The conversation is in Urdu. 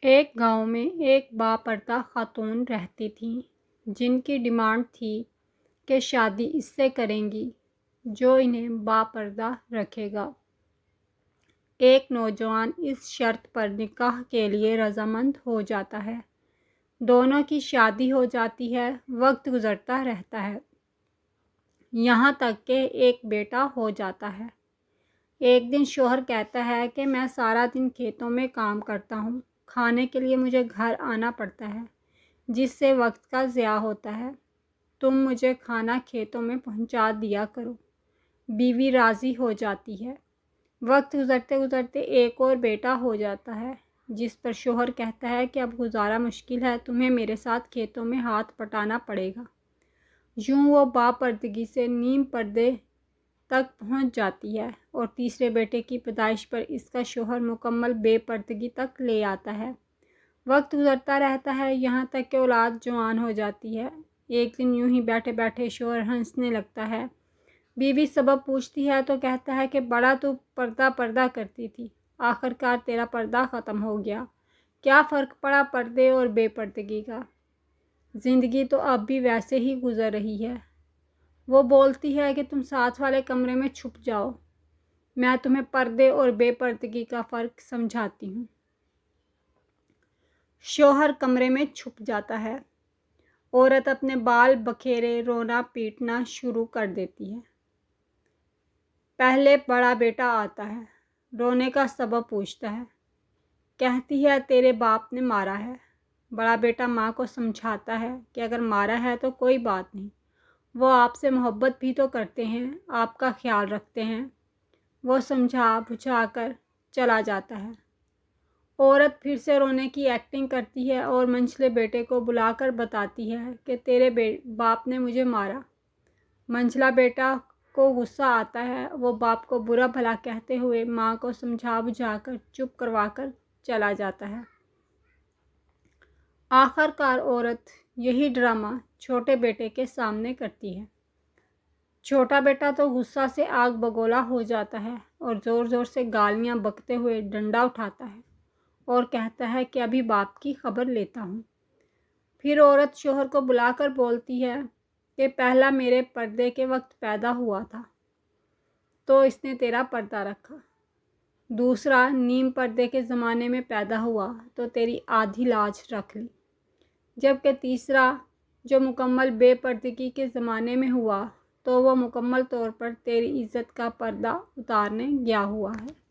ایک گاؤں میں ایک باپردہ خاتون رہتی تھیں جن کی ڈیمانڈ تھی کہ شادی اس سے کریں گی جو انہیں باپردہ رکھے گا۔ ایک نوجوان اس شرط پر نکاح کے لیے رضامند ہو جاتا ہے۔ دونوں کی شادی ہو جاتی ہے، وقت گزرتا رہتا ہے، یہاں تک کہ ایک بیٹا ہو جاتا ہے۔ ایک دن شوہر کہتا ہے کہ میں سارا دن کھیتوں میں کام کرتا ہوں، کھانے کے لیے مجھے گھر آنا پڑتا ہے جس سے وقت کا ضیاع ہوتا ہے، تم مجھے کھانا کھیتوں میں پہنچا دیا کرو۔ بیوی راضی ہو جاتی ہے۔ وقت گزرتے گزرتے ایک اور بیٹا ہو جاتا ہے جس پر شوہر کہتا ہے کہ اب گزارا مشکل ہے، تمہیں میرے ساتھ کھیتوں میں ہاتھ بٹانا پڑے گا۔ یوں وہ باپردگی سے نیم پردے تک پہنچ جاتی ہے اور تیسرے بیٹے کی پیدائش پر اس کا شوہر مکمل بے پردگی تک لے آتا ہے۔ وقت گزرتا رہتا ہے یہاں تک کہ اولاد جوان ہو جاتی ہے۔ ایک دن یوں ہی بیٹھے بیٹھے شوہر ہنسنے لگتا ہے۔ بیوی سبب پوچھتی ہے تو کہتا ہے کہ بڑا تو پردہ کرتی تھی، آخر کار تیرا پردہ ختم ہو گیا، کیا فرق پڑا پردے اور بے پردگی کا؟ زندگی تو اب بھی ویسے ہی گزر رہی ہے۔ وہ بولتی ہے کہ تم ساتھ والے کمرے میں چھپ جاؤ، میں تمہیں پردے اور بے پردگی کا فرق سمجھاتی ہوں۔ شوہر کمرے میں چھپ جاتا ہے۔ عورت اپنے بال بکھیرے رونا پیٹنا شروع کر دیتی ہے۔ پہلے بڑا بیٹا آتا ہے، رونے کا سبب پوچھتا ہے، کہتی ہے تیرے باپ نے مارا ہے۔ بڑا بیٹا ماں کو سمجھاتا ہے کہ اگر مارا ہے تو کوئی بات نہیں، وہ آپ سے محبت بھی تو کرتے ہیں، آپ کا خیال رکھتے ہیں۔ وہ سمجھا بجھا کر چلا جاتا ہے۔ عورت پھر سے رونے کی ایکٹنگ کرتی ہے اور منجھلے بیٹے کو بلا کر بتاتی ہے کہ تیرے باپ نے مجھے مارا۔ منجھلا بیٹا کو غصہ آتا ہے، وہ باپ کو برا بھلا کہتے ہوئے ماں کو سمجھا بجھا کر چپ کروا کر چلا جاتا ہے۔ آخر کار عورت یہی ڈرامہ چھوٹے بیٹے کے سامنے کرتی ہے۔ چھوٹا بیٹا تو غصہ سے آگ بگولا ہو جاتا ہے اور زور زور سے گالیاں بکتے ہوئے ڈنڈا اٹھاتا ہے اور کہتا ہے کہ ابھی باپ کی خبر لیتا ہوں۔ پھر عورت شوہر کو بلا کر بولتی ہے کہ پہلا میرے پردے کے وقت پیدا ہوا تھا تو اس نے تیرا پردہ رکھا، دوسرا نیم پردے کے زمانے میں پیدا ہوا تو تیری آدھی لاج رکھ لی، جبکہ تیسرا جو مکمل بے پردگی کے زمانے میں ہوا تو وہ مکمل طور پر تیری عزت کا پردہ اتارنے گیا ہوا ہے۔